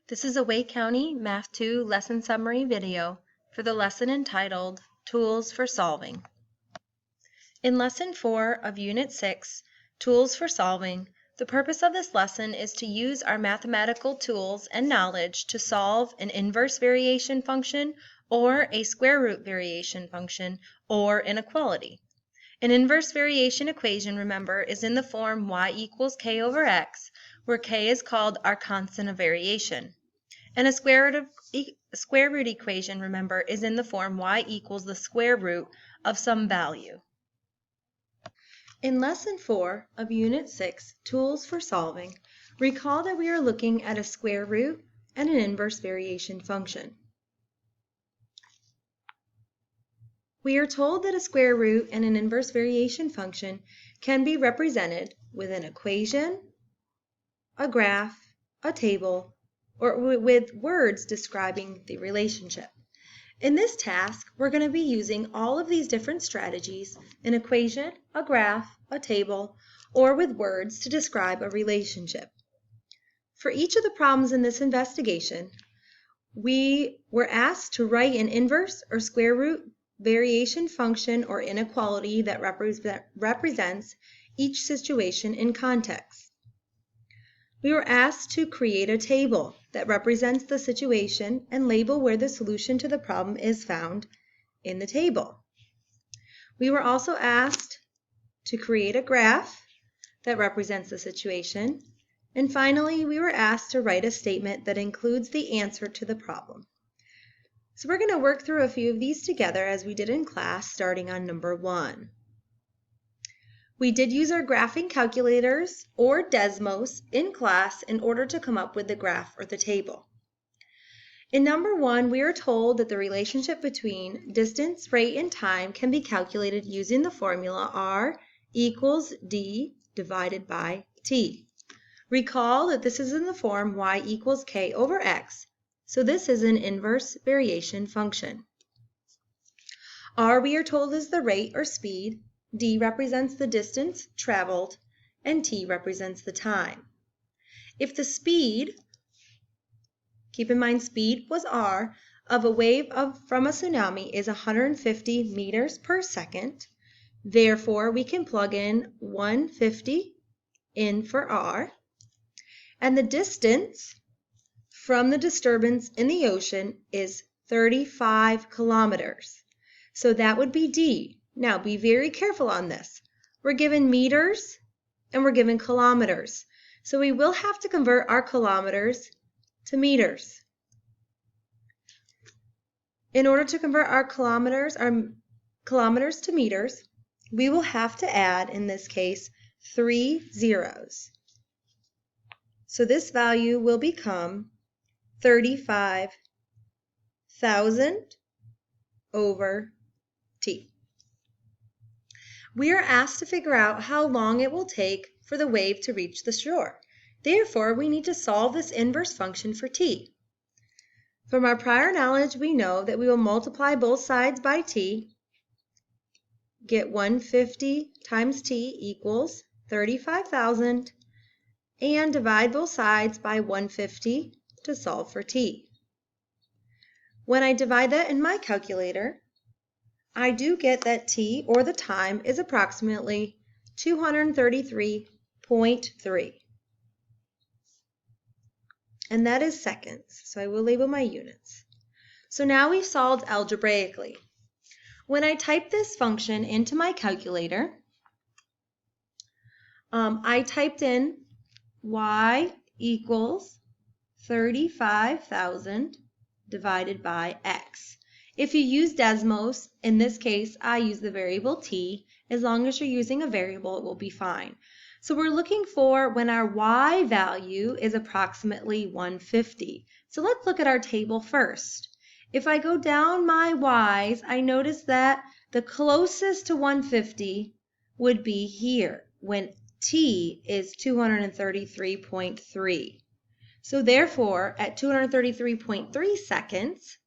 This is a Wake County Math 2 lesson summary video for the lesson entitled Tools for Solving. In Lesson 4 of Unit 6, Tools for Solving, the purpose of this lesson is to use our mathematical tools and knowledge to solve an inverse variation function or a square root variation function or inequality. An inverse variation equation, remember, is in the form y equals k over x, where k is called our constant of variation. And a square root equation, remember, is in the form y equals the square root of some value. In Lesson 4 of Unit 6, Tools for Solving, recall that we are looking at a square root and an inverse variation function. We are told that a square root and an inverse variation function can be represented with an equation, a graph, a table, or with words describing the relationship. In this task, we're going to be using all of these different strategies, an equation, a graph, a table, or with words to describe a relationship. For each of the problems in this investigation, we were asked to write an inverse or square root variation function or inequality that represents each situation in context. We were asked to create a table that represents the situation and label where the solution to the problem is found in the table. We were also asked to create a graph that represents the situation. And finally, we were asked to write a statement that includes the answer to the problem. So we're going to work through a few of these together as we did in class, starting on number 1. We did use our graphing calculators or Desmos in class in order to come up with the graph or the table. In number 1, we are told that the relationship between distance, rate, and time can be calculated using the formula R equals D divided by T. Recall that this is in the form y equals k over x, so this is an inverse variation function. R, we are told, is the rate or speed, D represents the distance traveled, and T represents the time. If the speed, keep in mind speed was R, of a wave from a tsunami is 150 meters per second, therefore we can plug in 150 in for R, and the distance from the disturbance in the ocean is 35 kilometers. So that would be D. Now be very careful on this. We're given meters and we're given kilometers. So we will have to convert our kilometers to meters. In order to convert our kilometers to meters, we will have to add, in this case, 3 zeros. So this value will become 35,000 over T. We are asked to figure out how long it will take for the wave to reach the shore. Therefore, we need to solve this inverse function for T. From our prior knowledge, we know that we will multiply both sides by T, get 150 times T equals 35,000, and divide both sides by 150 to solve for T. When I divide that in my calculator, I do get that T, or the time, is approximately 233.3. And that is seconds, so I will label my units. So now we've solved algebraically. When I type this function into my calculator, I typed in y equals 35,000 divided by x. If you use Desmos, in this case, I use the variable t. As long as you're using a variable, it will be fine. So we're looking for when our y value is approximately 150. So let's look at our table first. If I go down my y's, I notice that the closest to 150 would be here when t is 233.3. So therefore, at 233.3 seconds,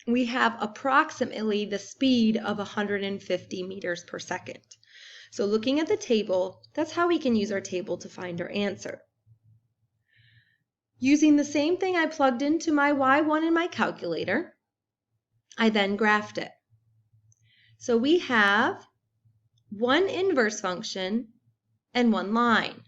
we have approximately the speed of 150 meters per second. So looking at the table, that's how we can use our table to find our answer. Using the same thing I plugged into my y1 in my calculator, I then graphed it. So we have one inverse function and one line.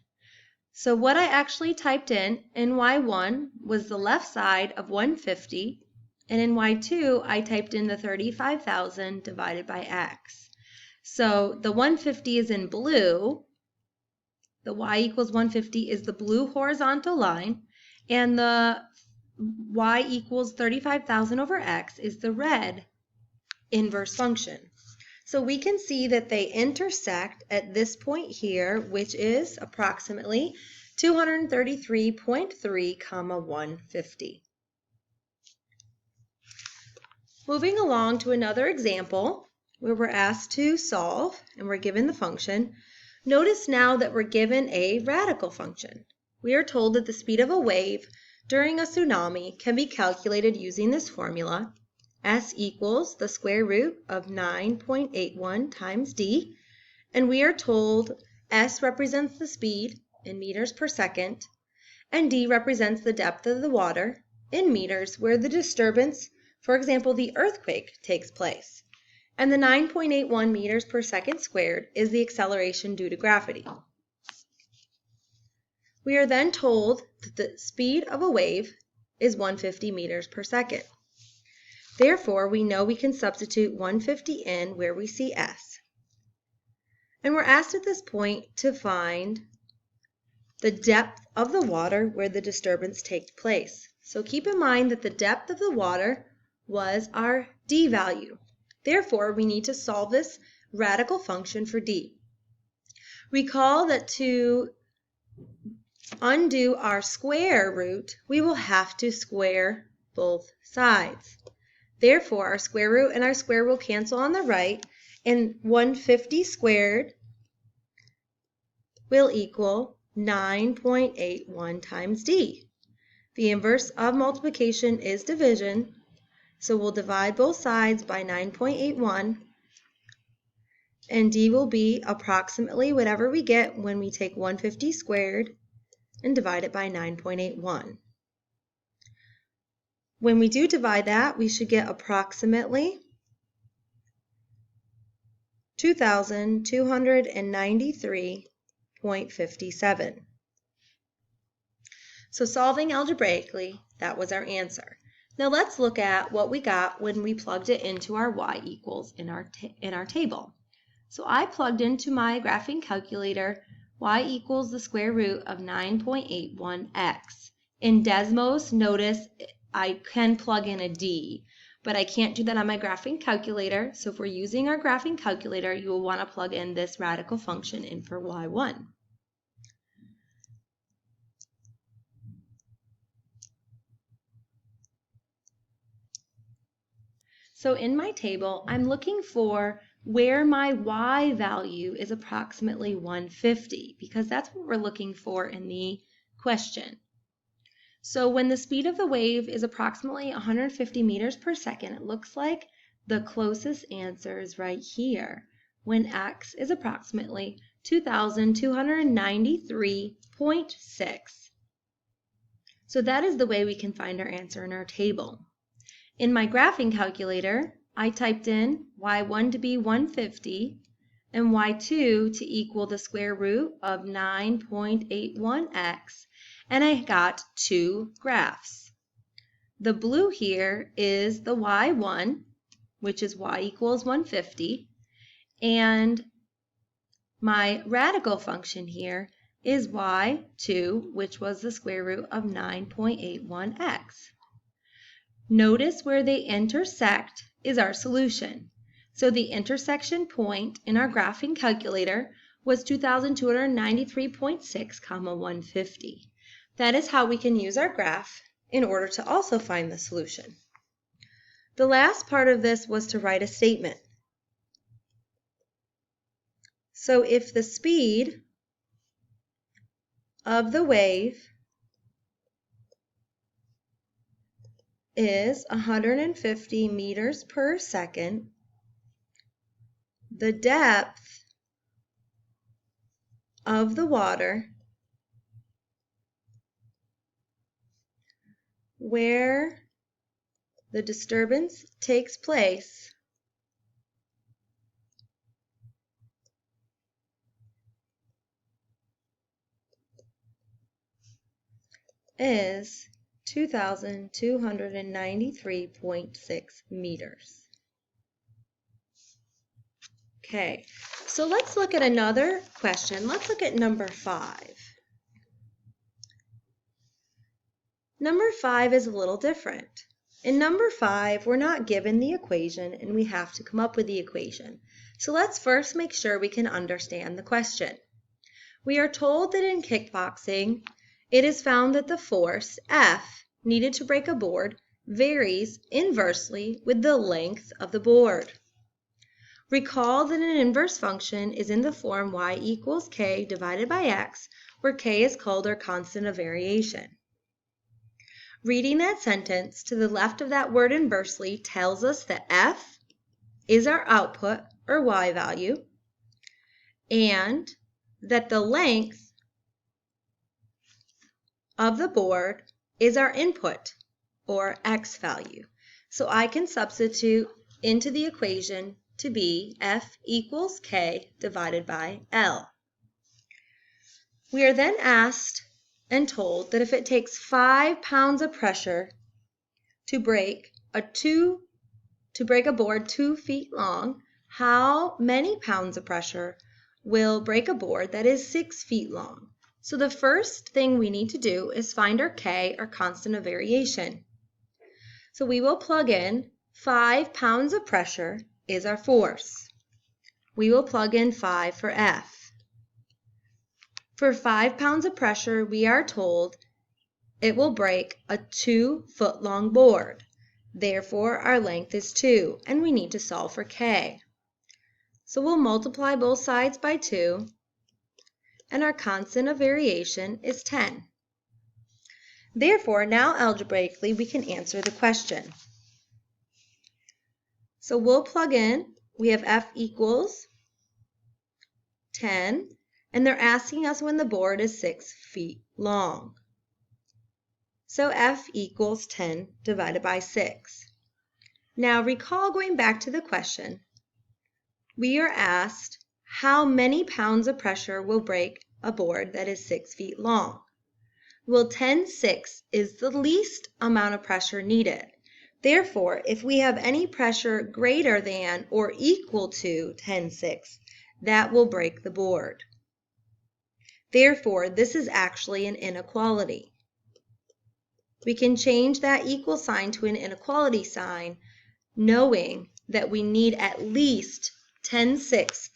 So what I actually typed in y1 was the left side of 150, and in y2 I typed in the 35,000 divided by x. So the 150 is in blue, the y equals 150 is the blue horizontal line, and the y equals 35,000 over x is the red inverse function. So we can see that they intersect at this point here, which is approximately 233.3, 150. Moving along to another example where we're asked to solve and we're given the function. Notice now that we're given a radical function. We are told that the speed of a wave during a tsunami can be calculated using this formula. S equals the square root of 9.81 times d, and we are told S represents the speed in meters per second, and d represents the depth of the water in meters where the disturbance, for example the earthquake, takes place. And the 9.81 meters per second squared is the acceleration due to gravity. We are then told that the speed of a wave is 150 meters per second. Therefore, we know we can substitute 150 in where we see S. And we're asked at this point to find the depth of the water where the disturbance takes place. So keep in mind that the depth of the water was our d value. Therefore, we need to solve this radical function for d. Recall that to undo our square root, we will have to square both sides. Therefore, our square root and our square will cancel on the right, and 150 squared will equal 9.81 times d. The inverse of multiplication is division, so we'll divide both sides by 9.81, and d will be approximately whatever we get when we take 150 squared and divide it by 9.81. When we do divide that, we should get approximately 2,293.57. So solving algebraically, that was our answer. Now let's look at what we got when we plugged it into our y equals in our table. So I plugged into my graphing calculator y equals the square root of 9.81x. In Desmos, notice I can plug in a d, but I can't do that on my graphing calculator. So if we're using our graphing calculator, you will want to plug in this radical function in for y1. So in my table, I'm looking for where my y value is approximately 150, because that's what we're looking for in the question. So when the speed of the wave is approximately 150 meters per second, it looks like the closest answer is right here, when x is approximately 2,293.6. So that is the way we can find our answer in our table. In my graphing calculator, I typed in y1 to be 150 and y2 to equal the square root of 9.81x, and I got two graphs. The blue here is the y1, which is y equals 150, and my radical function here is y2, which was the square root of 9.81x. Notice where they intersect is our solution. So the intersection point in our graphing calculator was 2,293.6, 150. That is how we can use our graph in order to also find the solution. The last part of this was to write a statement. So if the speed of the wave is 150 meters per second, the depth of the water where the disturbance takes place is 2,293.6 meters. Okay, so let's look at another question. Let's look at number 5. Number 5 is a little different. In number 5, we're not given the equation and we have to come up with the equation. So let's first make sure we can understand the question. We are told that in kickboxing, it is found that the force F needed to break a board varies inversely with the length of the board. Recall that an inverse function is in the form y equals k divided by x, where k is called our constant of variation. Reading that sentence to the left of that word inversely tells us that F is our output, or y value, and that the length of the board is our input, or x value. So I can substitute into the equation to be F equals k divided by L. We are then asked and told that if it takes 5 pounds of pressure to break a board 2 feet long, how many pounds of pressure will break a board that is 6 feet long? So the first thing we need to do is find our k, our constant of variation. So we will plug in 5 pounds of pressure is our force. We will plug in 5 for F. For 5 pounds of pressure, we are told it will break a 2-foot-long board. Therefore, our length is 2, and we need to solve for k. So we'll multiply both sides by 2, and our constant of variation is 10. Therefore, now algebraically, we can answer the question. So we'll plug in, we have F equals 10, and they're asking us when the board is 6 feet long. So F equals 10 divided by 6. Now recall, going back to the question, we are asked how many pounds of pressure will break a board that is 6 feet long. Well, 10/6 is the least amount of pressure needed. Therefore, if we have any pressure greater than or equal to 10/6, that will break the board. Therefore, this is actually an inequality. We can change that equal sign to an inequality sign, knowing that we need at least 10/6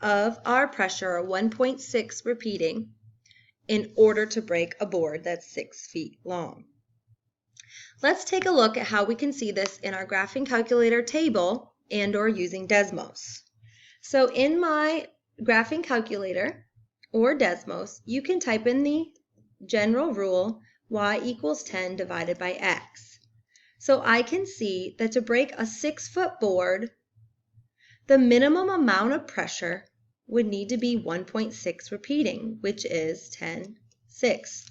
of our pressure, or 1.6 repeating, in order to break a board that's 6 feet long. Let's take a look at how we can see this in our graphing calculator table and or using Desmos. So in my graphing calculator or Desmos, you can type in the general rule y equals 10 divided by x. So I can see that to break a 6-foot board, the minimum amount of pressure would need to be 1.6 repeating, which is 10/6.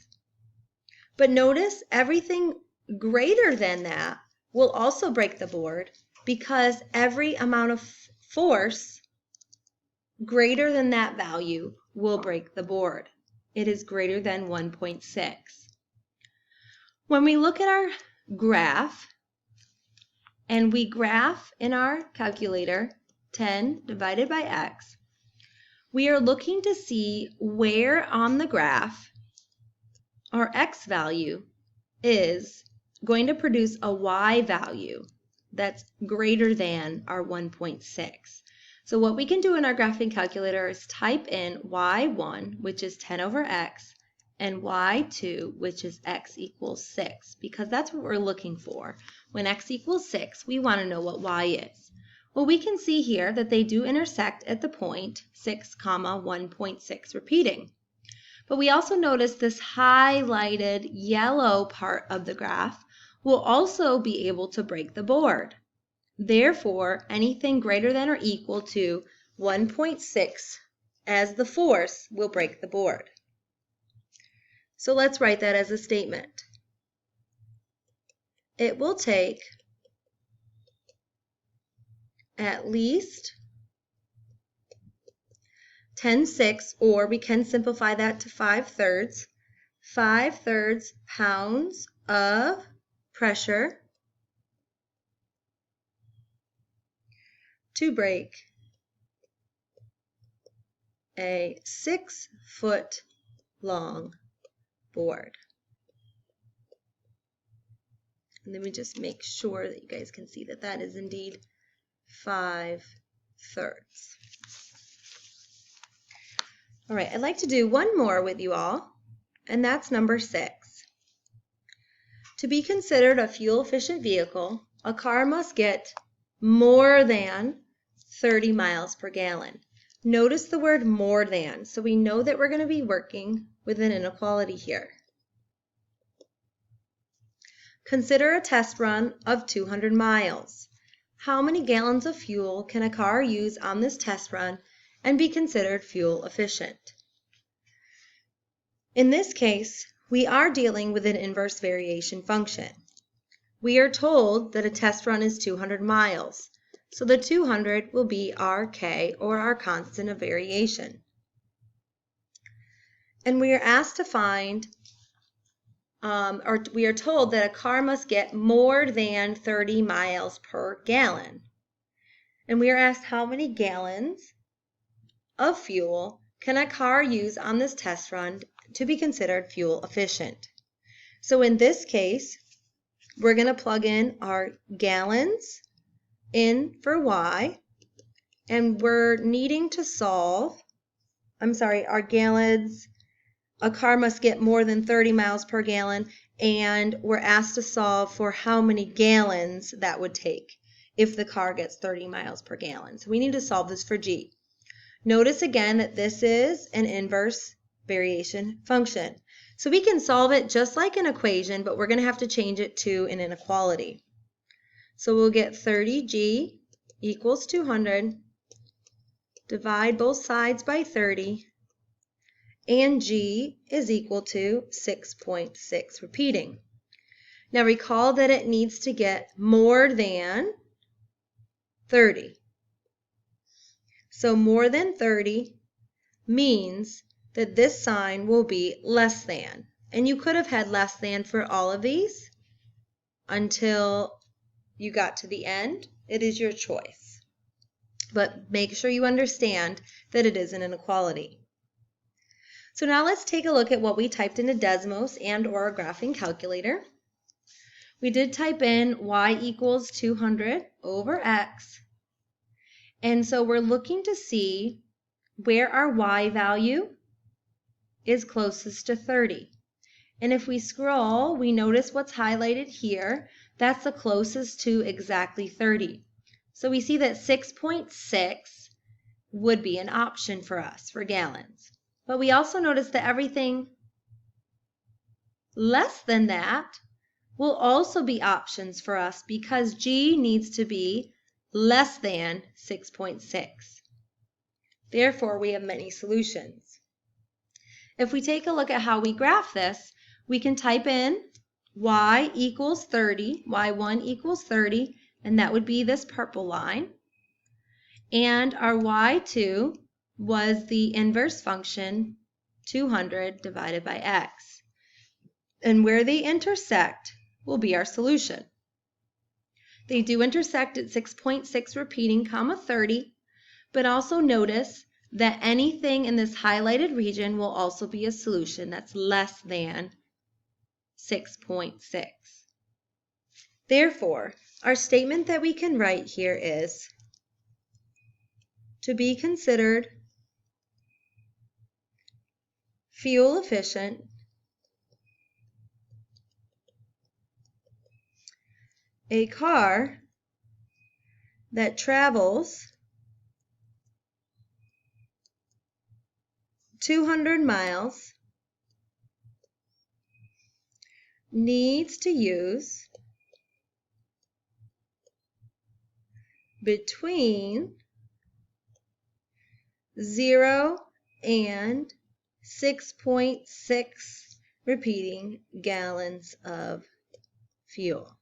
But notice everything greater than that will also break the board, because every amount of force greater than that value will break the board. It is greater than 1.6. When we look at our graph and we graph in our calculator 10 divided by x, we are looking to see where on the graph our x value is going to produce a y value that's greater than our 1.6. So what we can do in our graphing calculator is type in y1, which is 10 over x, and y2, which is x equals 6, because that's what we're looking for. When x equals 6, we want to know what y is. Well, we can see here that they do intersect at the point 6, 1.6 repeating. But we also notice this highlighted yellow part of the graph will also be able to break the board. Therefore, anything greater than or equal to 1.6 as the force will break the board. So let's write that as a statement. it will take at least 10/6, or we can simplify that to 5/3, 5/3 pounds of pressure to break a 6-foot long board. And let me just make sure that you guys can see that that is indeed 5/3. All right, I'd like to do one more with you all, and that's number 6. To be considered a fuel-efficient vehicle, a car must get more than 30 miles per gallon. Notice the word more than, so we know that we're going to be working with an inequality here. Consider a test run of 200 miles. How many gallons of fuel can a car use on this test run and be considered fuel efficient? In this case, we are dealing with an inverse variation function. We are told that a test run is 200 miles, so the 200 will be our k, or our constant of variation. And we are asked to find, or we are told that a car must get more than 30 miles per gallon. And we are asked how many gallons of fuel can a car use on this test run to be considered fuel efficient. So in this case, we're going to plug in our gallons in for y, and we're needing to solve, our gallons, a car must get more than 30 miles per gallon, and we're asked to solve for how many gallons that would take if the car gets 30 miles per gallon. So we need to solve this for g. Notice again that this is an inverse variation function. So we can solve it just like an equation, but we're going to have to change it to an inequality. So we'll get 30g equals 200, divide both sides by 30, and g is equal to 6.6, repeating. Now recall that it needs to get more than 30. So more than 30 means that this sign will be less than. And you could have had less than for all of these until you got to the end. It is your choice. But make sure you understand that it is an inequality. So now let's take a look at what we typed into Desmos and or a graphing calculator. We did type in y equals 200 over x. And so we're looking to see where our y value is closest to 30. And if we scroll, we notice what's highlighted here. That's the closest to exactly 30. So we see that 6.6 would be an option for us for gallons. But we also notice that everything less than that will also be options for us because g needs to be less than 6.6. Therefore, we have many solutions. If we take a look at how we graph this, we can type in y equals 30, y1 equals 30, and that would be this purple line. And our y2 was the inverse function, 200 divided by x. And where they intersect will be our solution. They do intersect at 6.6 repeating, comma 30, but also notice that anything in this highlighted region will also be a solution that's less than 6.6. Therefore, our statement that we can write here is to be considered fuel efficient, a car that travels 200 miles needs to use between 0 and 6.6 repeating gallons of fuel.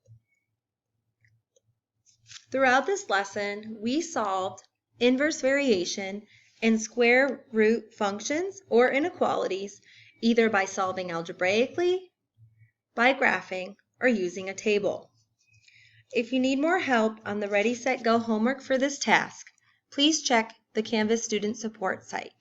Throughout this lesson, we solved inverse variation and square root functions or inequalities either by solving algebraically, by graphing, or using a table. If you need more help on the Ready, Set, Go homework for this task, please check the Canvas Student Support site.